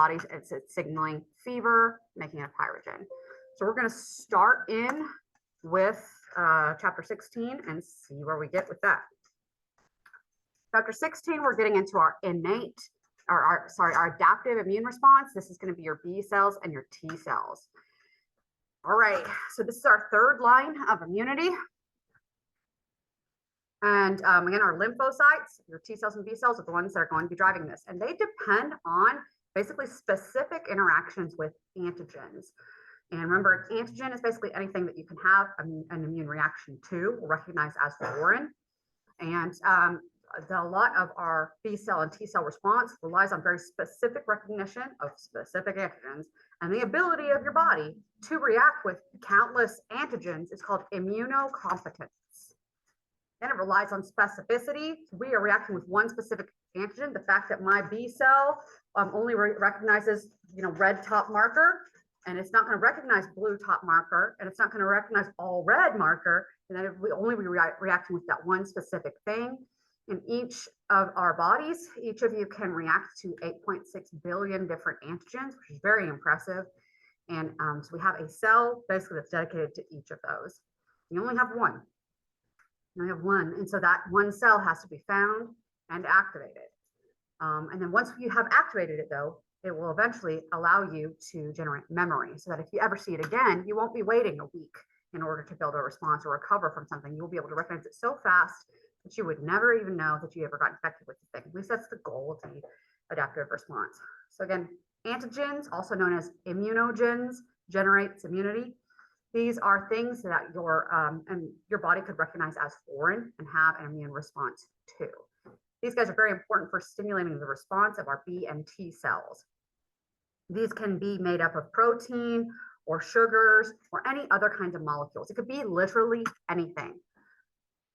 bodies, it's signaling fever, making a pyrogen. So we're going to start in with chapter 16 and see where we get with that. Chapter 16, we're getting into our innate, our adaptive immune response. This is going to be your B cells and your T cells. All right, so this is our third line of immunity. And again, our lymphocytes, your T cells and B cells are the ones that are going to be driving this. And they depend on basically specific interactions with antigens. And remember, antigen is basically anything that you can have an immune reaction to or recognize as foreign. And a lot of our B cell and T cell response relies on very specific recognition of specific antigens, and the ability of your body to react with countless antigens is called immunocompetence. Then it relies on specificity. We are reacting with one specific antigen. The fact that my B cell only recognizes, red top marker, and it's not going to recognize blue top marker, and it's not going to recognize all red marker, and then we only be reacting with that one specific thing. In each of our bodies, each of you can react to 8.6 billion different antigens, which is very impressive. And so we have a cell basically that's dedicated to each of those. You only have one. You only have one. And so that one cell has to be found and activated. And then once you have activated it, though, it will eventually allow you to generate memory so that if you ever see it again, you won't be waiting a week in order to build a response or recover from something. You'll be able to recognize it so fast that you would never even know that you ever got infected with the thing. At least that's the goal of the adaptive response. So again, antigens, also known as immunogens, generates immunity. These are things that your body could recognize as foreign and have an immune response to. These guys are very important for stimulating the response of our B and T cells. These can be made up of protein or sugars or any other kinds of molecules. It could be literally anything.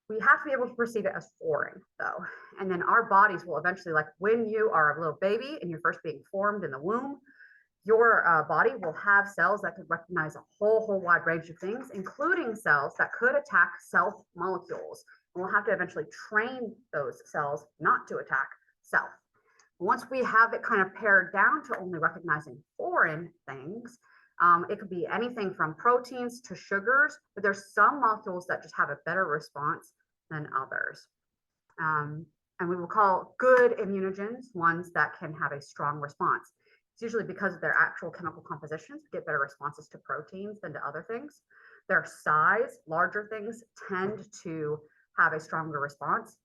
We have to be able to perceive it as foreign, though. And then our bodies will eventually, like when you are a little baby and you're first being formed in the womb, your body will have cells that could recognize a whole wide range of things, including cells that could attack self molecules. And we'll have to eventually train those cells not to attack self. Once we have it kind of pared down to only recognizing foreign things, it could be anything from proteins to sugars, but there's some molecules that just have a better response than others. And we will call good immunogens ones that can have a strong response. It's usually because of their actual chemical compositions, we get better responses to proteins than to other things. Their size, larger things tend to have a stronger response.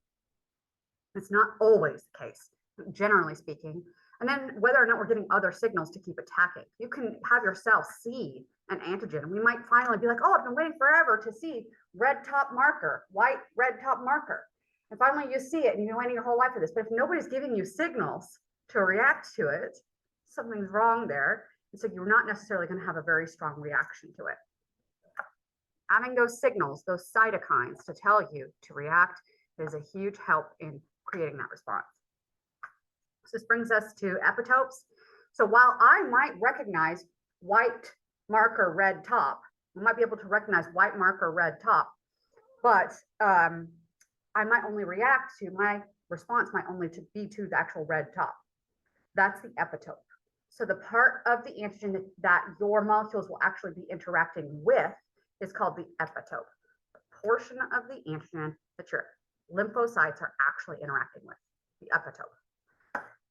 It's not always the case, generally speaking. And then whether or not we're getting other signals to keep attacking. You can have your cell see an antigen. We might finally be like, oh, I've been waiting forever to see red top marker, white red top marker. And finally you see it and you've been waiting your whole life for this. But if nobody's giving you signals to react to it, something's wrong there. And so you're not necessarily going to have a very strong reaction to it. Having those signals, those cytokines to tell you to react is a huge help in creating that response. So this brings us to epitopes. So while I might recognize white marker red top, I might be able to recognize white marker red top, but I might only react to, my response might only be to the actual red top. That's the epitope. So the part of the antigen that your molecules will actually be interacting with is called the epitope. The portion of the antigen that your lymphocytes are actually interacting with, the epitope.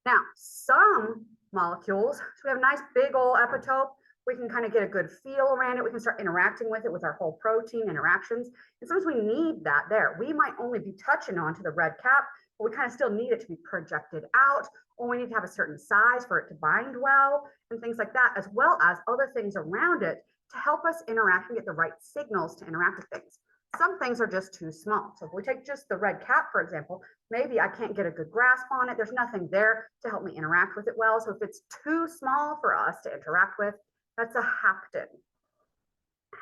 Now, some molecules, so we have a nice big old epitope. We can kind of get a good feel around it. We can start interacting with it with our whole protein interactions. And sometimes we need that there. We might only be touching onto the red cap, but we kind of still need it to be projected out, or we need to have a certain size for it to bind well, and things like that, as well as other things around it to help us interact and get the right signals to interact with things. Some things are just too small. So if we take just the red cap, for example, maybe I can't get a good grasp on it. There's nothing there to help me interact with it well. So if it's too small for us to interact with, that's a hapten.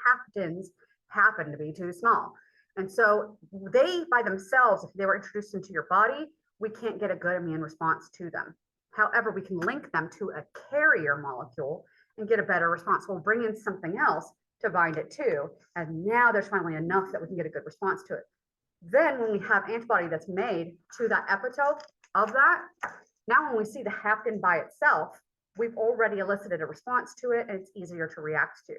Haptens happen to be too small. And so they by themselves, if they were introduced into your body, we can't get a good immune response to them. However, we can link them to a carrier molecule and get a better response. We'll bring in something else to bind it to, and now there's finally enough that we can get a good response to it. Then when we have antibody that's made to that epitope of that, now when we see the hapten by itself, we've already elicited a response to it and it's easier to react to.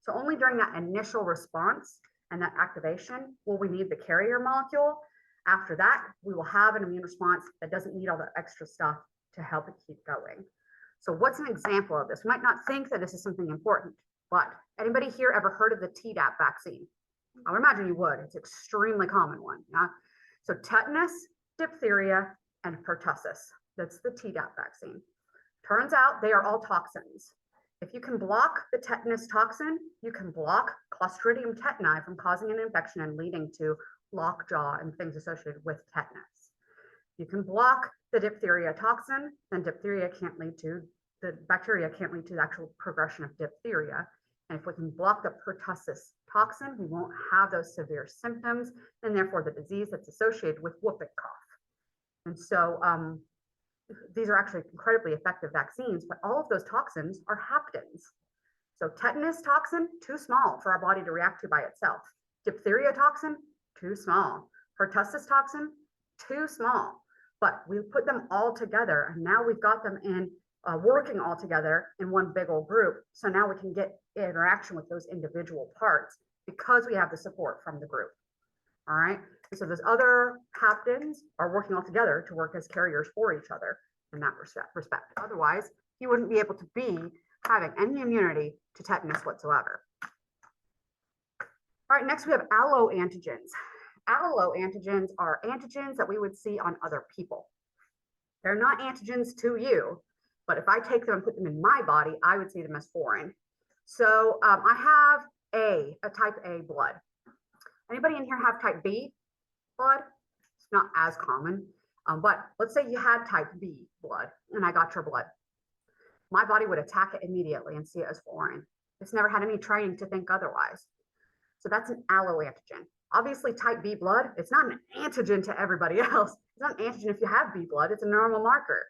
So only during that initial response and that activation will we need the carrier molecule. After that, we will have an immune response that doesn't need all that extra stuff to help it keep going. So what's an example of this? We might not think that this is something important, but anybody here ever heard of the Tdap vaccine? I would imagine you would. It's an extremely common one. Yeah? So tetanus, diphtheria, and pertussis. That's the Tdap vaccine. Turns out they are all toxins. If you can block the tetanus toxin, you can block Clostridium tetani from causing an infection and leading to lockjaw and things associated with tetanus. You can block the diphtheria toxin, then diphtheria can't lead to, the bacteria can't lead to the actual progression of diphtheria. And if we can block the pertussis toxin, we won't have those severe symptoms and therefore the disease that's associated with whooping cough. And so these are actually incredibly effective vaccines, but all of those toxins are haptens. So tetanus toxin, too small for our body to react to by itself. Diphtheria toxin, too small. Pertussis toxin, too small. But we put them all together and now we've got them in working all together in one big old group. So now we can get interaction with those individual parts because we have the support from the group. All right. And so those other haptens are working all together to work as carriers for each other in that respect. Otherwise, you wouldn't be able to be having any immunity to tetanus whatsoever. All right, next we have alloantigens. Alloantigens are antigens that we would see on other people. They're not antigens to you, but if I take them and put them in my body, I would see them as foreign. So I have a type A blood. Anybody in here have type B blood? It's not as common, but let's say you had type B blood and I got your blood. My body would attack it immediately and see it as foreign. It's never had any training to think otherwise. So that's an alloantigen. Obviously type B blood, it's not an antigen to everybody else. It's not an antigen if you have B blood, it's a normal marker.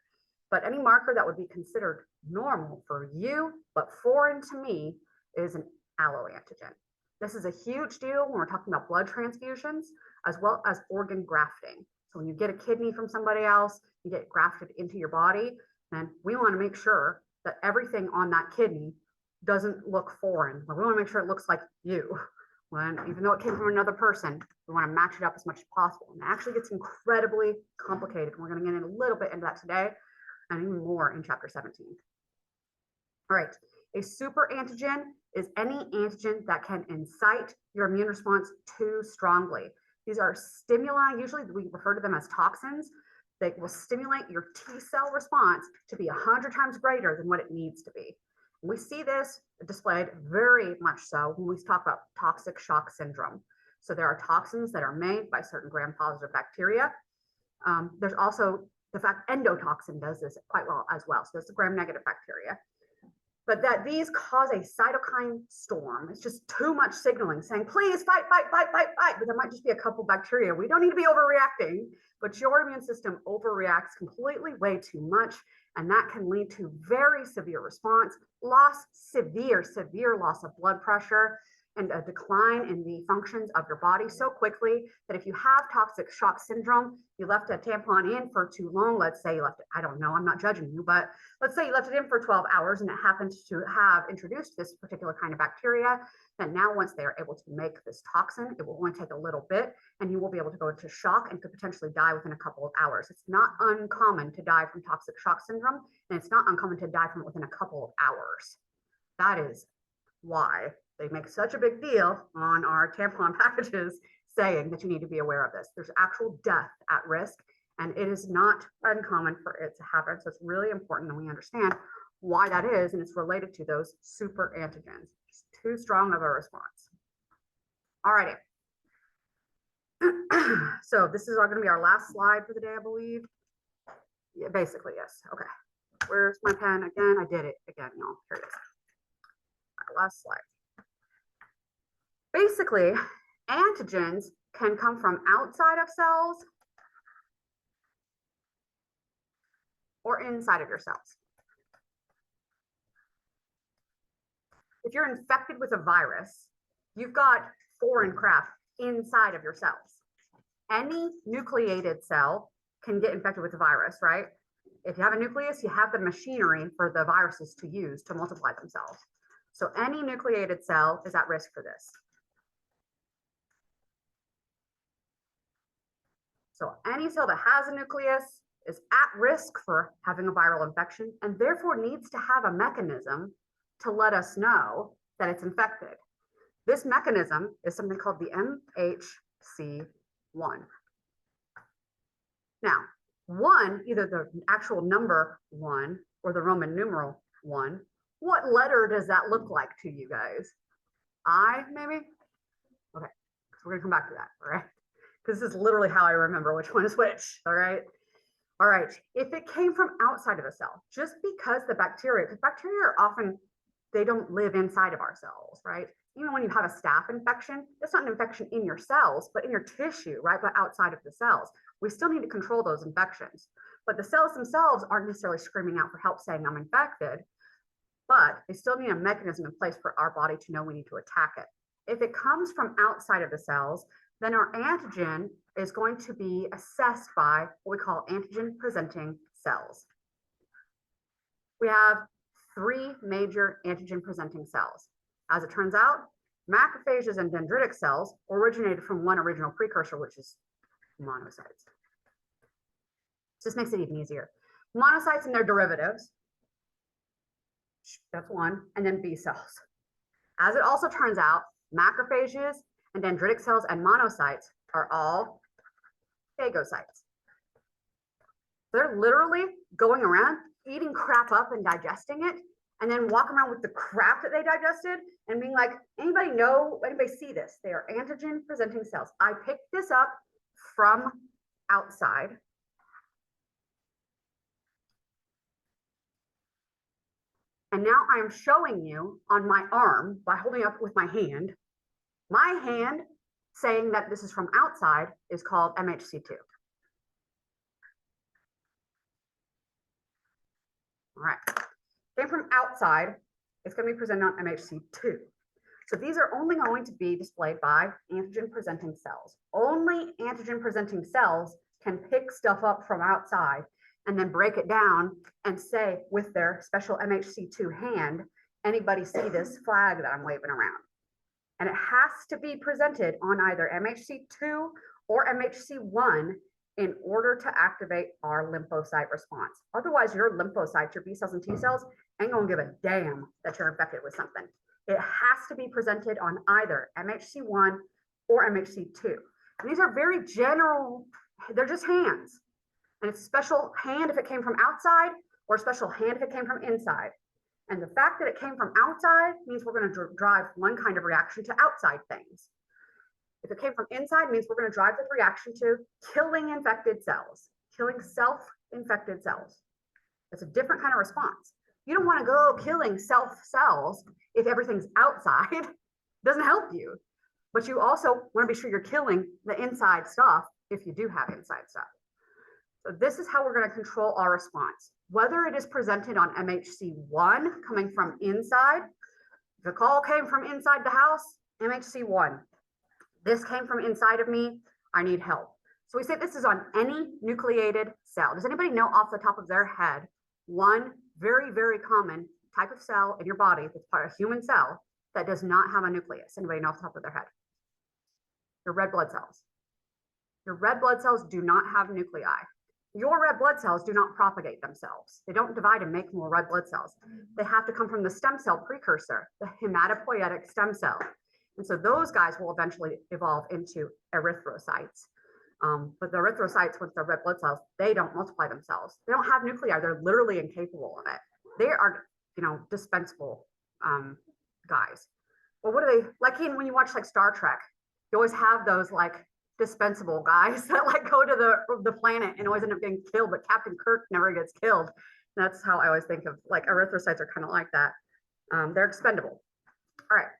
But any marker that would be considered normal for you, but foreign to me, is an alloantigen. This is a huge deal when we're talking about blood transfusions, as well as organ grafting. So when you get a kidney from somebody else, you get grafted into your body, and we want to make sure that everything on that kidney doesn't look foreign. We want to make sure it looks like you. Even though it came from another person, we want to match it up as much as possible. And it actually gets incredibly complicated. We're going to get in a little bit into that today and even more in chapter 17. All right, a super antigen is any antigen that can incite your immune response too strongly. These are stimuli, usually we refer to them as toxins. They will stimulate your T cell response to be 100 times greater than what it needs to be. We see this displayed very much so when we talk about toxic shock syndrome. So there are toxins that are made by certain gram-positive bacteria. There's also the fact endotoxin does this quite well as well. So it's the gram-negative bacteria. But that these cause a cytokine storm. It's just too much signaling saying, please fight, fight, fight, fight, fight. But there might just be a couple bacteria. We don't need to be overreacting, but your immune system overreacts completely way too much. And that can lead to very severe response, loss, severe loss of blood pressure, and a decline in the functions of your body so quickly that if you have toxic shock syndrome, you left a tampon in for too long, let's say you left it, I don't know, I'm not judging you, but let's say you left it in for 12 hours and it happened to have introduced this particular kind of bacteria, then now once they are able to make this toxin, it will only take a little bit and you will be able to go into shock and could potentially die within a couple of hours. It's not uncommon to die from toxic shock syndrome, and it's not uncommon to die from it within a couple of hours. That is why they make such a big deal on our tampon packages saying that you need to be aware of this. There's actual death at risk, and it is not uncommon for it to happen. So it's really important that we understand why that is, and it's related to those super antigens. Just too strong of a response. All righty. So this is going to be our last slide for the day, I believe. Yeah, basically, yes. Okay. Where's my pen again? I did it again, y'all. Here it is. All right, last slide. Basically, antigens can come from outside of cells or inside of your cells. If you're infected with a virus, you've got foreign crap inside of your cells. Any nucleated cell can get infected with the virus, right? If you have a nucleus, you have the machinery for the viruses to use to multiply themselves. So any nucleated cell is at risk for this. So any cell that has a nucleus is at risk for having a viral infection and therefore needs to have a mechanism to let us know that it's infected. This mechanism is something called the MHC1. Now, 1, either the actual number 1 or the Roman numeral 1, what letter does that look like to you guys? I, maybe? Okay, so we're gonna come back to that, all right? Because this is literally how I remember which one is which, all right? All right, if it came from outside of the cell, just because the bacteria, because bacteria are often, they don't live inside of our cells, right? Even when you have a staph infection, it's not an infection in your cells, but in your tissue, right? But outside of the cells. We still need to control those infections. But the cells themselves aren't necessarily screaming out for help saying I'm infected, but they still need a mechanism in place for our body to know we need to attack it. If it comes from outside of the cells, then our antigen is going to be assessed by what we call antigen presenting cells. We have 3 major antigen presenting cells. As it turns out, macrophages and dendritic cells originated from one original precursor, which is monocytes. This makes it even easier. Monocytes and their derivatives, that's 1, and then B cells. As it also turns out, macrophages and dendritic cells and monocytes are all phagocytes. They're literally going around eating crap up and digesting it, and then walking around with the crap that they digested and being like, anybody see this? They are antigen presenting cells. I picked this up from outside. And now I'm showing you on my arm by holding up with my hand saying that this is from outside is called MHC2. All right, came from outside, it's going to be presented on MHC2. So these are only going to be displayed by antigen presenting cells. Only antigen presenting cells can pick stuff up from outside and then break it down and say with their special MHC2 hand, anybody see this flag that I'm waving around? And it has to be presented on either MHC2 or MHC1 in order to activate our lymphocyte response. Otherwise, your lymphocytes, your B cells and T cells, ain't gonna give a damn that you're infected with something. It has to be presented on either MHC1 or MHC2. And these are very general, they're just hands. And it's special hand if it came from outside or special hand if it came from inside. And the fact that it came from outside means we're going to drive one kind of reaction to outside things. If it came from inside, it means we're going to drive the reaction to killing infected cells, killing self-infected cells. It's a different kind of response. You don't want to go killing self cells if everything's outside. It doesn't help you. But you also want to be sure you're killing the inside stuff if you do have inside stuff. So this is how we're going to control our response. Whether it is presented on MHC1 coming from inside, if the call came from inside the house, MHC1. This came from inside of me, I need help. So we say this is on any nucleated cell. Does anybody know off the top of their head one very, very common type of cell in your body that's part of a human cell that does not have a nucleus? Anybody know off the top of their head? Your red blood cells. Your red blood cells do not have nuclei. Your red blood cells do not propagate themselves. They don't divide and make more red blood cells. They have to come from the stem cell precursor, the hematopoietic stem cell. And so those guys will eventually evolve into erythrocytes. But the erythrocytes, with their red blood cells, they don't multiply themselves. They don't have nuclei. They're literally incapable of it. They are, dispensable guys. Well, what are they like? When you watch like Star Trek, you always have those like dispensable guys that like go to the planet and always end up getting killed, but Captain Kirk never gets killed. That's how I always think of like erythrocytes are kind of like that. They're expendable. All right.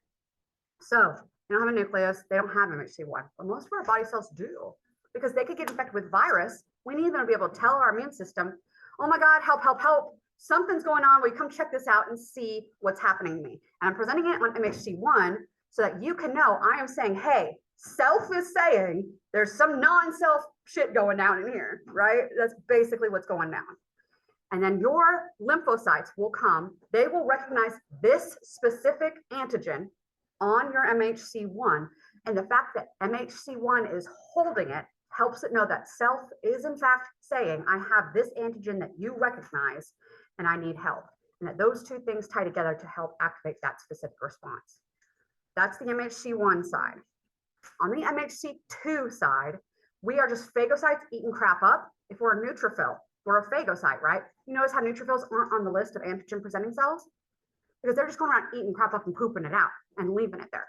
So they don't have a nucleus. They don't have MHC1, but most of our body cells do because they could get infected with virus. We need them to be able to tell our immune system, oh my God, help, help, help. Something's going on. Will you come check this out and see what's happening to me? And I'm presenting it on MHC1 so that you can know I am saying, hey, self is saying there's some non-self shit going down in here, right? That's basically what's going down. And then your lymphocytes will come, they will recognize this specific antigen on your MHC1. And the fact that MHC1 is holding it helps it know that self is in fact saying, I have this antigen that you recognize and I need help. And that those two things tie together to help activate that specific response. That's the MHC1 side. On the MHC2 side, we are just phagocytes eating crap up. If we're a neutrophil, we're a phagocyte, right? You notice how neutrophils aren't on the list of antigen presenting cells? Because they're just going around eating crap up and pooping it out and leaving it there.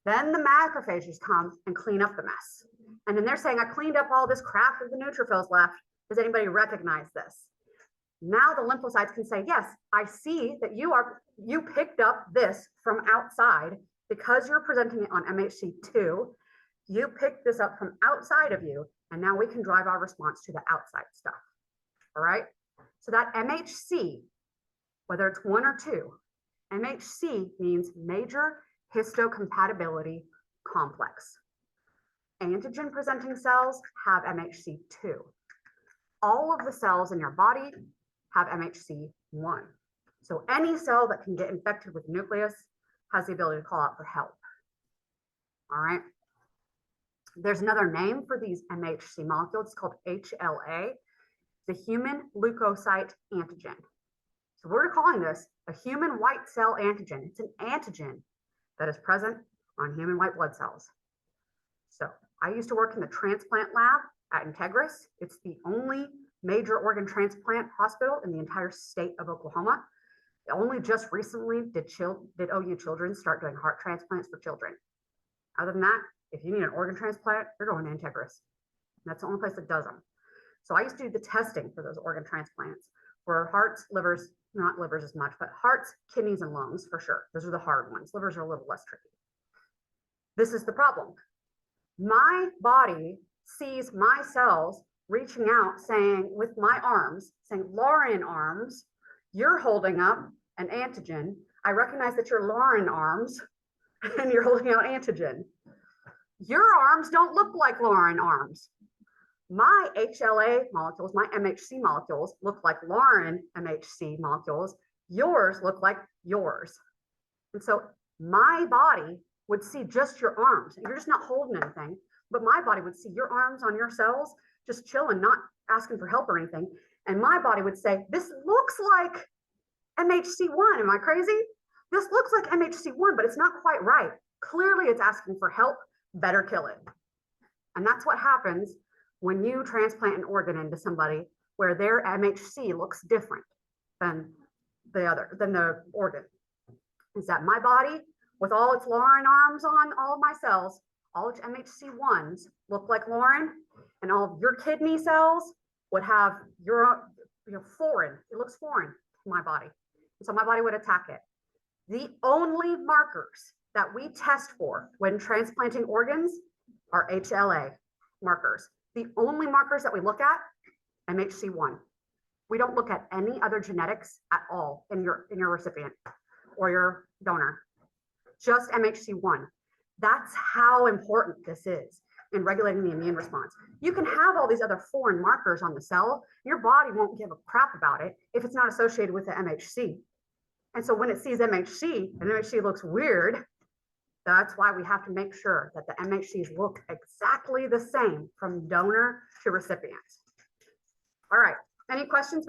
Then the macrophages come and clean up the mess. And then they're saying, I cleaned up all this crap that the neutrophils left. Does anybody recognize this? Now the lymphocytes can say, yes, I see that you picked up this from outside because you're presenting it on MHC2. You picked this up from outside of you, and now we can drive our response to the outside stuff. All right. So that MHC, whether it's 1 or 2, MHC means major histocompatibility complex. Antigen presenting cells have MHC2. All of the cells in your body have MHC1. So any cell that can get infected with nucleus has the ability to call out for help. All right. There's another name for these MHC molecules. It's called HLA, the human leukocyte antigen. So we're calling this a human white cell antigen. It's an antigen that is present on human white blood cells. So I used to work in the transplant lab at Integris. It's the only major organ transplant hospital in the entire state of Oklahoma. Only just recently did OU Children's start doing heart transplants for children. Other than that, if you need an organ transplant, you're going to Integris. That's the only place that does them. So I used to do the testing for those organ transplants for hearts, livers, not livers as much, but hearts, kidneys, and lungs for sure. Those are the hard ones. Livers are a little less tricky. This is the problem. My body sees my cells reaching out saying, with my arms, saying, Lauren arms, you're holding up an antigen. I recognize that you're Lauren arms and you're holding out antigen. Your arms don't look like Lauren arms. My HLA molecules, my MHC molecules look like Lauren MHC molecules. Yours look like yours. And so my body would see just your arms. You're just not holding anything, but my body would see your arms on your cells, just chilling, not asking for help or anything. And my body would say, this looks like MHC1. Am I crazy? This looks like MHC1, but it's not quite right. Clearly it's asking for help. Better kill it. And that's what happens when you transplant an organ into somebody where their MHC looks different than the organ. Is that my body, with all its Lauren arms on all of my cells, all its MHC1s look like Lauren, and all of your kidney cells would have your foreign. It looks foreign to my body. And so my body would attack it. The only markers that we test for when transplanting organs are HLA markers. The only markers that we look at, MHC1. We don't look at any other genetics at all in your recipient or your donor, just MHC1. That's how important this is in regulating the immune response. You can have all these other foreign markers on the cell. Your body won't give a crap about it if it's not associated with the MHC. And so when it sees MHC and MHC looks weird, that's why we have to make sure that the MHCs look exactly the same from donor to recipient. All right, any questions about